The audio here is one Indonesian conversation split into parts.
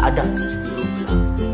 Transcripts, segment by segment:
nggak ada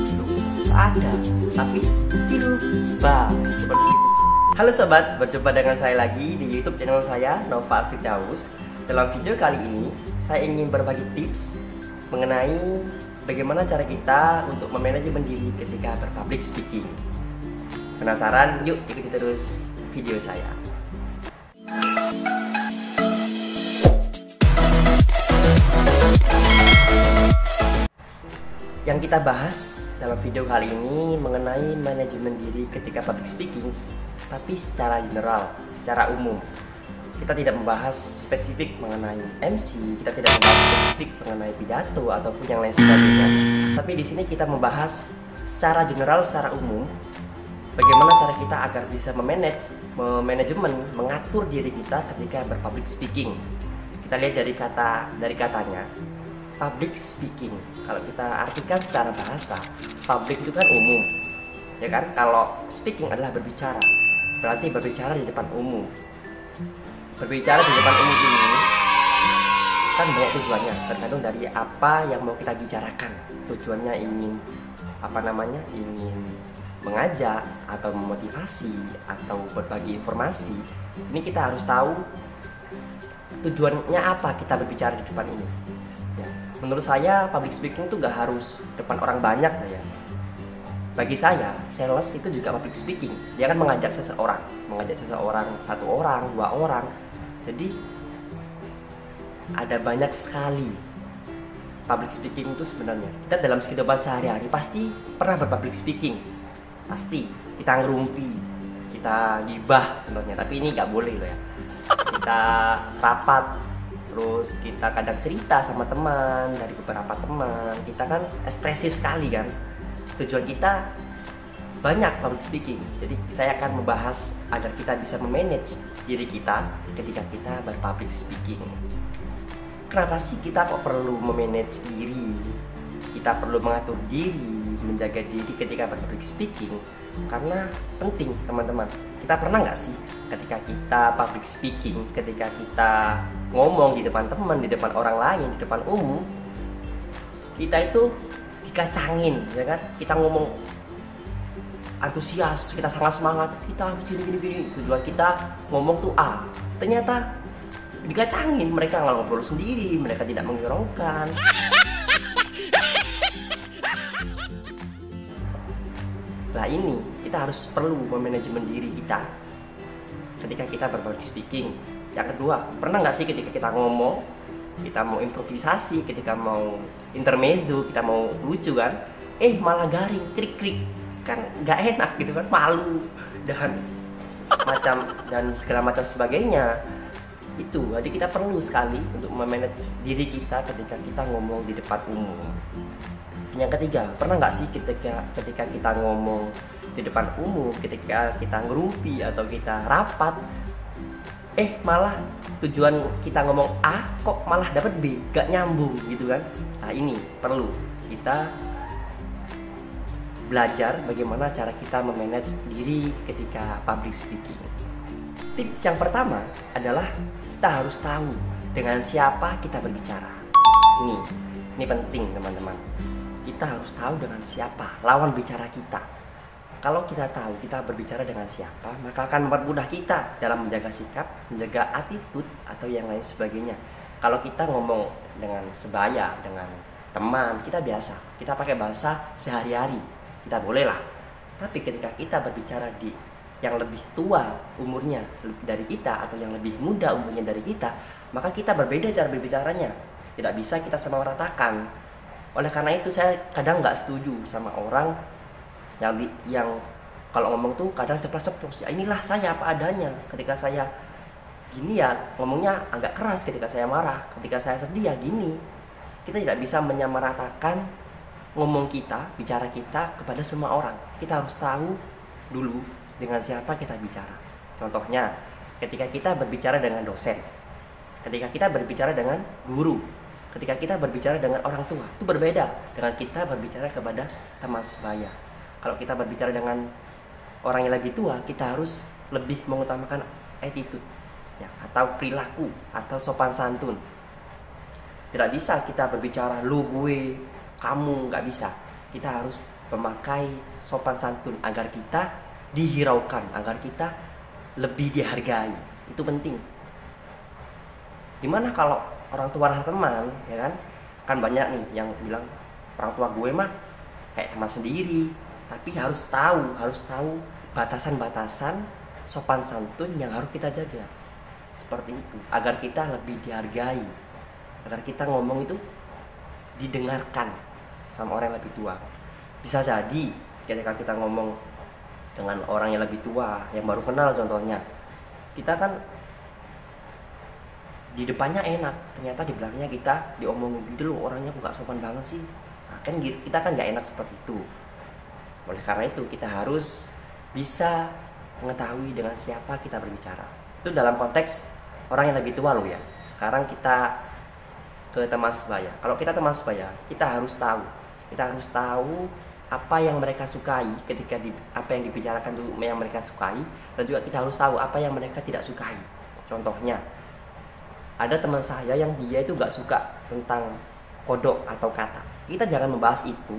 Ciluba, nggak ada, tapi Ciluba seperti itu. Halo sobat, berjumpa dengan saya lagi di YouTube channel saya, Nova Firdaus. Dalam video kali ini, saya ingin berbagi tips mengenai bagaimana cara kita untuk memanajemen diri ketika berpublic speaking. Penasaran? Yuk ikuti terus video saya. Yang kita bahas dalam video kali ini mengenai manajemen diri ketika public speaking, tapi secara general, secara umum. Kita tidak membahas spesifik mengenai MC, kita tidak membahas spesifik mengenai pidato ataupun yang lain sebagainya. Tapi di sini kita membahas secara general, secara umum, bagaimana cara kita agar bisa manajemen, mengatur diri kita ketika berpublic speaking. Kita lihat dari katanya. Public speaking, kalau kita artikan secara bahasa, public itu kan umum, ya kan? Kalau speaking adalah berbicara, berarti berbicara di depan umum. Berbicara di depan umum ini kan banyak tujuannya, tergantung dari apa yang mau kita bicarakan. Tujuannya ingin ingin mengajak atau memotivasi atau berbagi informasi. Ini kita harus tahu tujuannya apa kita berbicara di depan ini. Ya. Menurut saya public speaking itu gak harus depan orang banyak ya. Bagi saya, sales itu juga public speaking. Dia kan mengajak seseorang, satu orang, dua orang. Jadi ada banyak sekali public speaking itu sebenarnya. Kita dalam kehidupan sehari-hari pasti pernah berpublic speaking. Pasti kita ngerumpi, kita gibah contohnya. Tapi ini gak boleh loh ya. Kita rapat, terus kita kadang cerita sama teman, dari beberapa teman. Kita kan ekspresif sekali kan. Tujuan kita banyak public speaking. Jadi saya akan membahas agar kita bisa memanage diri kita ketika kita berpublic speaking. Kenapa sih kita kok perlu memanage diri? Kita perlu mengatur diri, menjaga diri ketika berpublic speaking. Karena penting teman-teman. Kita pernah nggak sih ketika kita public speaking, ketika kita ngomong di depan teman, di depan orang lain, di depan umum, kita itu dikacangin, ya kan? Kita ngomong antusias, kita sangat semangat, kita gini. Tujuan kita ngomong tuh A, ternyata dikacangin, mereka nggak ngobrol sendiri, mereka tidak menghiraukan. Nah ini kita harus perlu memanajemen diri kita ketika kita berpublic speaking. Yang kedua, pernah nggak sih ketika kita ngomong, kita mau improvisasi, ketika mau intermezzo, kita mau lucu kan, malah garing, krik, kan nggak enak gitu kan, malu dan segala macam sebagainya. Itu, jadi kita perlu sekali untuk memanage diri kita ketika kita ngomong di depan umum. Yang ketiga, pernah nggak sih ketika kita ngomong di depan umum, ketika kita ngerumpi atau kita rapat, malah tujuan kita ngomong A kok malah dapat B, gak nyambung gitu kan. Nah ini perlu kita belajar bagaimana cara kita memanage diri ketika public speaking. Tips yang pertama adalah kita harus tahu dengan siapa kita berbicara. Ini penting teman-teman. Kita harus tahu dengan siapa lawan bicara kita. Kalau kita tahu kita berbicara dengan siapa, maka akan mempermudah kita dalam menjaga sikap, menjaga attitude atau yang lain sebagainya. Kalau kita ngomong dengan sebaya, dengan teman, kita biasa, kita pakai bahasa sehari-hari, kita boleh lah. Tapi ketika kita berbicara di yang lebih tua umurnya dari kita atau yang lebih muda umurnya dari kita, maka kita berbeda cara berbicaranya. Tidak bisa kita samaratakan. Oleh karena itu saya kadang nggak setuju sama orang yang kalau ngomong tuh kadang ceplos-ceplos. Ya inilah saya apa adanya. Ketika saya gini ya ngomongnya agak keras, ketika saya marah, ketika saya sedih ya gini. Kita tidak bisa menyamaratakan ngomong kita, bicara kita kepada semua orang. Kita harus tahu dulu dengan siapa kita bicara. Contohnya ketika kita berbicara dengan dosen, ketika kita berbicara dengan guru, ketika kita berbicara dengan orang tua, itu berbeda dengan kita berbicara kepada teman sebaya. Kalau kita berbicara dengan orang yang lebih tua, kita harus lebih mengutamakan attitude ya, atau perilaku atau sopan santun. Tidak bisa kita berbicara lu gue, kamu, nggak bisa. Kita harus memakai sopan santun agar kita dihiraukan, agar kita lebih dihargai. Itu penting. Gimana kalau orang tua rasa teman, ya kan? Kan banyak nih yang bilang orang tua gue mah kayak teman sendiri. Tapi harus tahu batasan-batasan sopan santun yang harus kita jaga. Seperti itu, agar kita lebih dihargai, agar kita ngomong itu didengarkan sama orang yang lebih tua. Bisa jadi ketika kita ngomong dengan orang yang lebih tua, yang baru kenal contohnya, kita kan di depannya enak, ternyata di belakangnya kita diomongin gitu loh, orangnya kok gak sopan banget sih. Nah, kan kita kan gak enak seperti itu. Oleh karena itu kita harus bisa mengetahui dengan siapa kita berbicara. Itu dalam konteks orang yang lebih tua loh ya. Sekarang kita ke teman sebaya. Kalau kita teman sebaya, kita harus tahu apa yang mereka sukai ketika apa yang dibicarakan itu yang mereka sukai, dan juga kita harus tahu apa yang mereka tidak sukai. Contohnya, ada teman saya yang dia itu gak suka tentang kodok atau kata. Kita jangan membahas itu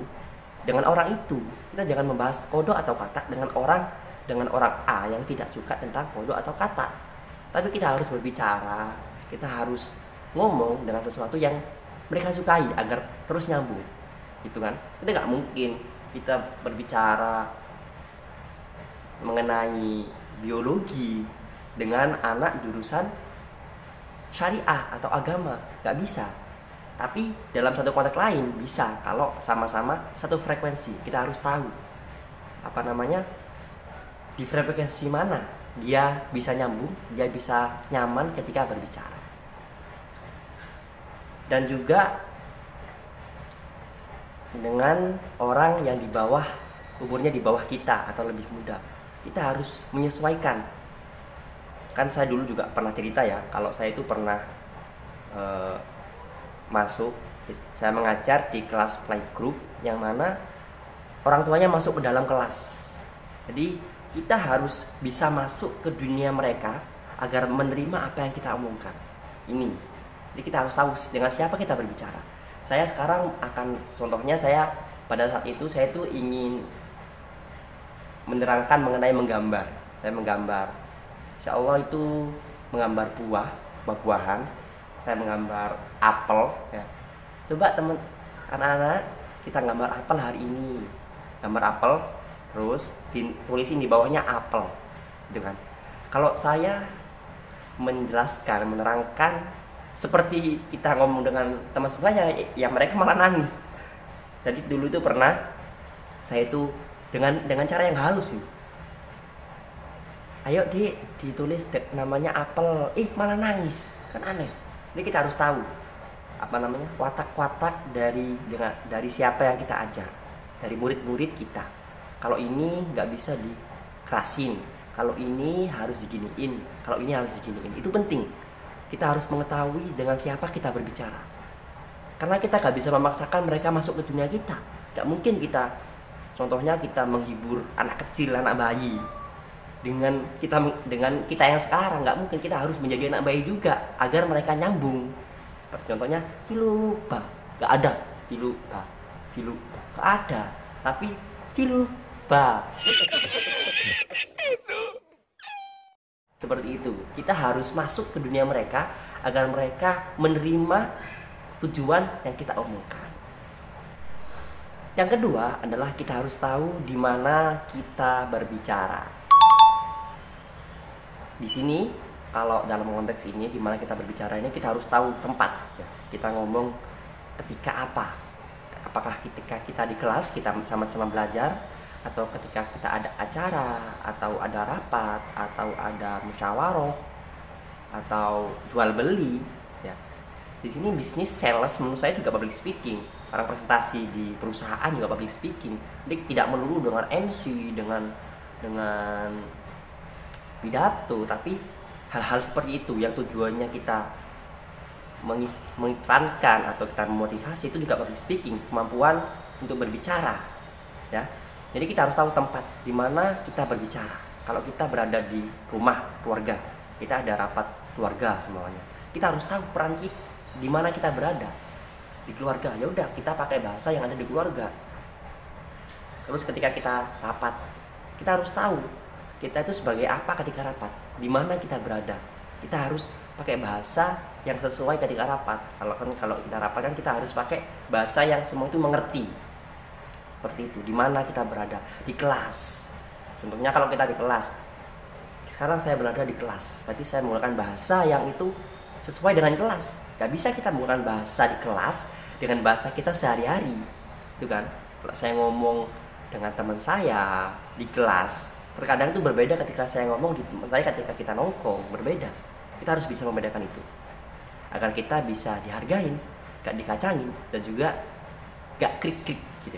dengan orang itu. Kita jangan membahas kodok atau kata dengan orang A yang tidak suka tentang kodok atau kata. Tapi kita harus berbicara, kita harus ngomong dengan sesuatu yang mereka sukai agar terus nyambung. Itu kan? Kita nggak mungkin kita berbicara mengenai biologi dengan anak jurusan syariah atau agama, nggak bisa. Tapi dalam satu konteks lain bisa, kalau sama-sama satu frekuensi. Kita harus tahu di frekuensi mana dia bisa nyambung, dia bisa nyaman ketika berbicara. Dan juga dengan orang yang umurnya di bawah kita atau lebih muda, kita harus menyesuaikan. Kan saya dulu juga pernah cerita ya, kalau saya itu pernah saya mengajar di kelas playgroup yang mana orang tuanya masuk ke dalam kelas. Jadi kita harus bisa masuk ke dunia mereka agar menerima apa yang kita omongkan. Jadi kita harus tahu dengan siapa kita berbicara. Saya sekarang contohnya pada saat itu saya tuh ingin menerangkan mengenai menggambar. Saya menggambar, insya Allah itu menggambar buah-buahan. Saya menggambar apel ya. Coba teman anak-anak, kita gambar apel hari ini. Gambar apel, terus tulisin di bawahnya apel. Gitu kan. Kalau saya menjelaskan, menerangkan seperti kita ngomong dengan teman sebaya, ya mereka malah nangis. Jadi dulu itu pernah saya itu dengan cara yang halus sih. Ayo ditulis namanya apel, malah nangis, kan aneh. Jadi kita harus tahu watak-watak dari siapa yang kita ajar, dari murid-murid kita. Kalau ini nggak bisa dikerasin, kalau ini harus diginiin, kalau ini harus diginiin. Itu penting. Kita harus mengetahui dengan siapa kita berbicara. Karena kita nggak bisa memaksakan mereka masuk ke dunia kita. Nggak mungkin contohnya kita menghibur anak kecil, anak bayi. Dengan kita yang sekarang, nggak mungkin. Kita harus menjadi anak bayi juga agar mereka nyambung. Seperti contohnya cilupa, nggak ada cilupa, nggak ada, tapi cilupa. Seperti itu. Kita harus masuk ke dunia mereka agar mereka menerima tujuan yang kita omongkan. Yang kedua adalah kita harus tahu di mana kita berbicara. Di sini, kalau dalam konteks ini, di mana kita berbicara ini, kita harus tahu tempat ya. Kita ngomong ketika apa. Apakah ketika kita di kelas, kita sama-sama belajar, atau ketika kita ada acara, atau ada rapat, atau ada musyawarah, atau jual beli ya. Di sini bisnis sales menurut saya juga public speaking. Orang presentasi di perusahaan juga public speaking. Jadi tidak melulu dengan MC, dengan pidato, tapi hal-hal seperti itu yang tujuannya kita mengiklankan atau kita memotivasi, itu juga public speaking, kemampuan untuk berbicara ya. Jadi kita harus tahu tempat di mana kita berbicara. Kalau kita berada di rumah keluarga, kita ada rapat keluarga semuanya, kita harus tahu peran kita di mana kita berada. di keluarga, ya udah kita pakai bahasa yang ada di keluarga. Terus ketika kita rapat, kita harus tahu kita itu sebagai apa ketika rapat, di mana kita berada. Kita harus pakai bahasa yang sesuai ketika rapat. Kalau kita rapat kan kita harus pakai bahasa yang semua itu mengerti. Seperti itu. Di mana kita berada? Di kelas. Contohnya kalau kita di kelas. Sekarang saya berada di kelas. Berarti saya menggunakan bahasa yang itu sesuai dengan kelas. Gak bisa kita menggunakan bahasa di kelas dengan bahasa kita sehari-hari. Itu kan. Kalau saya ngomong dengan teman saya di kelas, terkadang itu berbeda ketika saya ngomong di teman saya ketika kita nongkrong, berbeda. Kita harus bisa membedakan itu agar kita bisa dihargain, gak dikacangin, dan juga gak krik-krik gitu.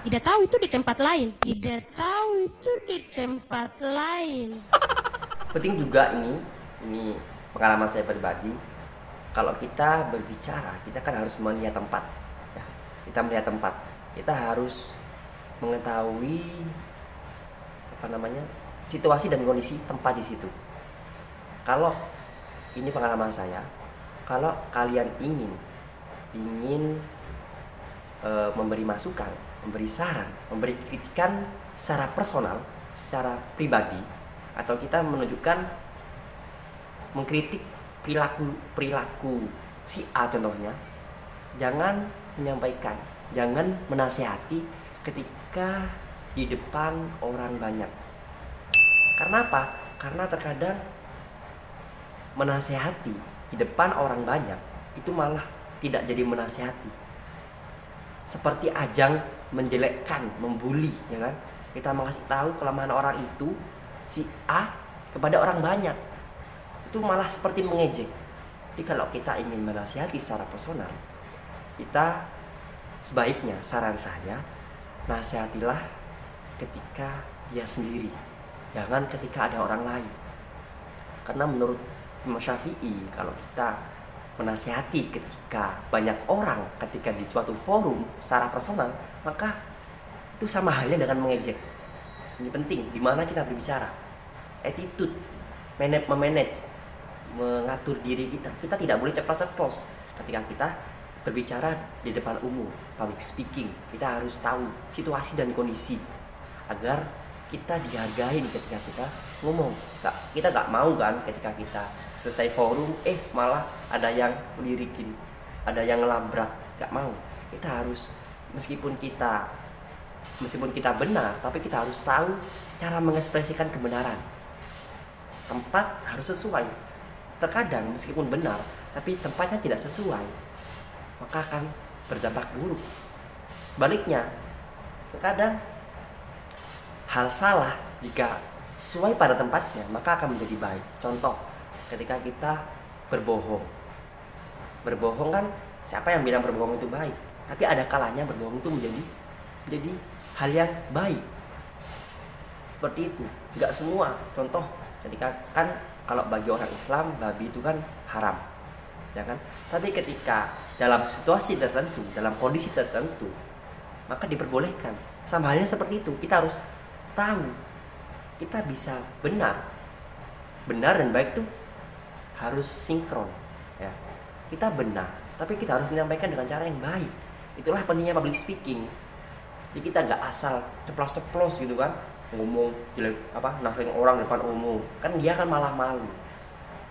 Tidak tahu itu di tempat lain. Tidak tahu itu di tempat lain. Penting juga ini pengalaman saya pribadi. Kalau kita berbicara, kita kan harus melihat tempat. Ya, kita melihat tempat. Kita harus mengetahui situasi dan kondisi tempat di situ. Kalau ini pengalaman saya, kalau kalian ingin memberi masukan, memberi saran, memberi kritikan secara personal, secara pribadi, atau kita mengkritik perilaku si A contohnya, jangan menyampaikan, jangan menasihati ketika di depan orang banyak. Karena apa? Karena terkadang menasehati di depan orang banyak itu malah tidak jadi menasehati, seperti ajang menjelekkan, membuli, ya kan? Kita mengasih tahu kelemahan orang itu si A kepada orang banyak, itu malah seperti mengejek. Jadi kalau kita ingin menasihati secara personal, kita sebaiknya, saran saya, nasihatilah ketika dia sendiri, jangan ketika ada orang lain. Karena menurut Imam Syafi'i, kalau kita menasihati ketika banyak orang, ketika di suatu forum secara personal, maka itu sama halnya dengan mengejek. Ini penting, di mana kita berbicara, attitude, memanage, mengatur diri kita. Kita tidak boleh ceplos-ceplos ketika kita berbicara di depan umum, public speaking. Kita harus tahu situasi dan kondisi agar kita dihargai ketika kita ngomong. Kita gak mau kan ketika kita selesai forum, malah ada yang melirikin, ada yang ngelabrak. Gak mau. Kita harus, meskipun kita benar, tapi kita harus tahu cara mengekspresikan kebenaran. Tempat harus sesuai. Terkadang meskipun benar, tapi tempatnya tidak sesuai, maka akan berdampak buruk. Baliknya, terkadang hal salah jika sesuai pada tempatnya, maka akan menjadi baik. Contoh, ketika kita berbohong kan, siapa yang bilang berbohong itu baik? Tapi ada kalanya berbohong itu menjadi hal yang baik. Seperti itu. Enggak semua. Contoh, ketika kan kalau bagi orang Islam babi itu kan haram, ya kan? Tapi ketika dalam situasi tertentu, dalam kondisi tertentu, maka diperbolehkan. Sama halnya seperti itu. Kita harus tahu, kita bisa benar dan baik itu harus sinkron, ya. Kita benar, tapi kita harus menyampaikan dengan cara yang baik. Itulah pentingnya public speaking. Jadi kita nggak asal ceplos-ceplos gitu kan, ngomong jelek nasehatin orang depan umum, kan dia kan malah malu.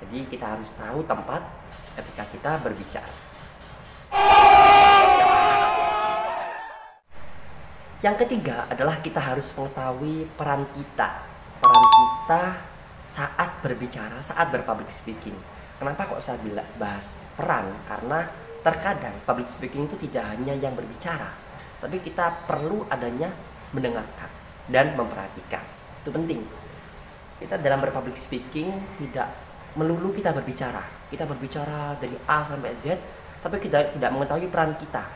Jadi kita harus tahu tempat ketika kita berbicara. Yang ketiga adalah kita harus mengetahui peran kita saat berbicara, saat berpublic speaking. Kenapa kok saya bahas peran? Karena terkadang public speaking itu tidak hanya yang berbicara, tapi kita perlu adanya mendengarkan dan memperhatikan. Itu penting. Kita dalam berpublic speaking tidak melulu kita berbicara. Kita berbicara dari A sampai Z, tapi kita tidak mengetahui peran kita.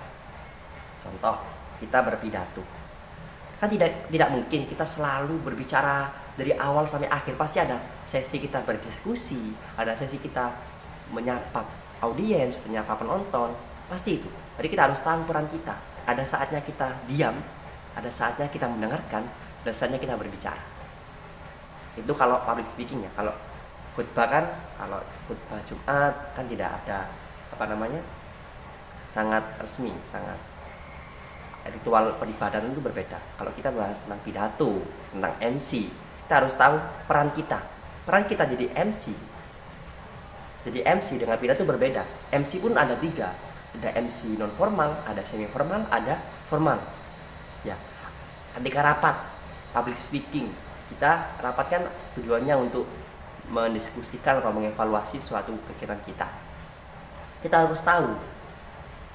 Contoh, kita berpidato. Kan tidak mungkin kita selalu berbicara dari awal sampai akhir. Pasti ada sesi kita berdiskusi, ada sesi kita menyapa audiens, menyapa penonton, pasti itu. Jadi kita harus tahu peran kita. Ada saatnya kita diam, ada saatnya kita mendengarkan, ada saatnya kita berbicara. Itu kalau public speaking ya. Kalau khutbah kan, kalau khutbah Jumat kan tidak ada sangat resmi, sangat ritual peribadatan itu berbeda. Kalau kita bahas tentang pidato, tentang MC, kita harus tahu peran kita. Peran kita jadi MC. Jadi MC dengan pidato berbeda. MC pun ada 3. Ada MC non formal, ada semi formal, ada formal. Ya. Ketika rapat public speaking, kita rapat kan tujuannya untuk mendiskusikan atau mengevaluasi suatu kegiatan kita. Kita harus tahu.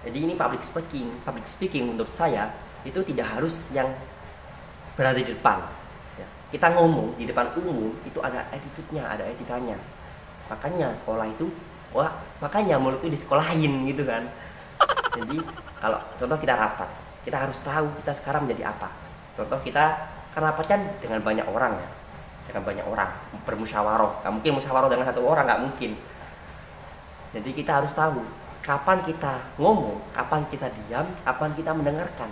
Jadi ini public speaking menurut saya itu tidak harus yang berada di depan. Ya. Kita ngomong di depan umum itu ada attitude-nya, ada etikanya. Makanya sekolah itu, makanya mulut itu disekolahin gitu kan. Jadi kalau contoh kita rapat, kita harus tahu kita sekarang menjadi apa. Contoh kita kan rapat kan dengan banyak orang ya, dengan banyak orang bermusyawarah. Gak mungkin musyawarah dengan 1 orang, gak mungkin. Jadi kita harus tahu kapan kita ngomong, kapan kita diam, kapan kita mendengarkan.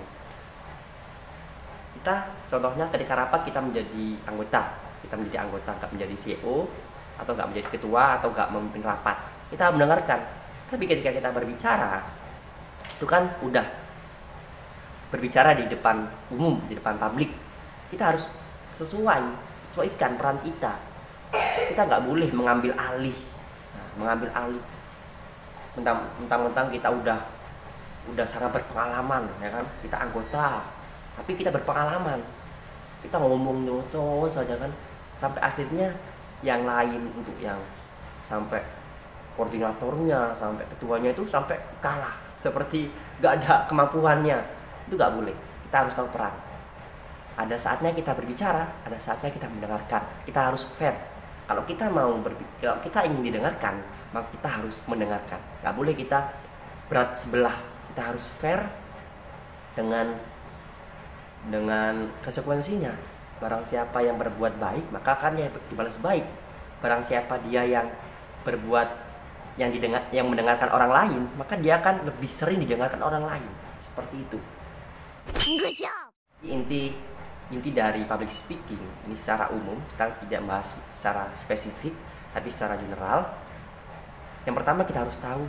Kita contohnya ketika rapat kita menjadi anggota, nggak menjadi CEO atau nggak menjadi ketua atau nggak memimpin rapat. Kita mendengarkan. Tapi ketika kita berbicara, itu kan udah berbicara di depan umum, di depan publik. Kita harus sesuaikan peran kita. Kita nggak boleh mengambil alih. Mentang-mentang kita udah sangat berpengalaman, ya kan? Kita anggota, tapi kita berpengalaman. Kita ngomong terus saja kan, sampai akhirnya yang lain untuk yang sampai koordinatornya, sampai ketuanya itu sampai kalah, seperti gak ada kemampuannya. Itu gak boleh. Kita harus tahu peran. Ada saatnya kita berbicara, ada saatnya kita mendengarkan. Kita harus fair. Kalau kita kalau kita ingin didengarkan, maka kita harus mendengarkan. Gak boleh kita berat sebelah. Kita harus fair dengan konsekuensinya. Barang siapa yang berbuat baik, maka akan dia dibalas baik. Barang siapa dia yang berbuat yang mendengarkan orang lain, maka dia akan lebih sering didengarkan orang lain. Seperti itu. Good job. Inti dari public speaking ini secara umum, kita tidak bahas secara spesifik, tapi secara general. Yang pertama kita harus tahu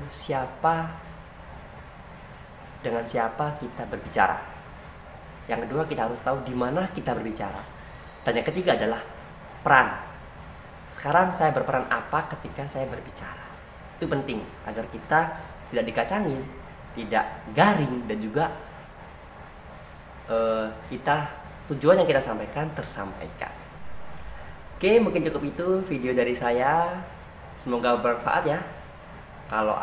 dengan siapa kita berbicara. Yang kedua kita harus tahu di mana kita berbicara. Dan yang ketiga adalah peran. Sekarang saya berperan apa ketika saya berbicara? Itu penting agar kita tidak dikacangin, tidak garing, dan juga tujuan yang kita sampaikan tersampaikan. Oke, mungkin cukup itu video dari saya. Semoga bermanfaat ya. Kalau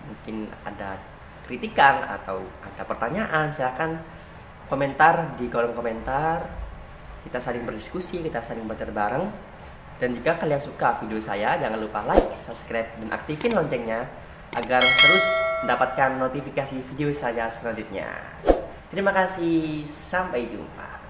mungkin ada kritikan atau ada pertanyaan, silakan komentar di kolom komentar. Kita saling berdiskusi, kita saling belajar bareng. Dan jika kalian suka video saya, jangan lupa like, subscribe, dan aktifin loncengnya agar terus mendapatkan notifikasi video saya selanjutnya. Terima kasih, sampai jumpa.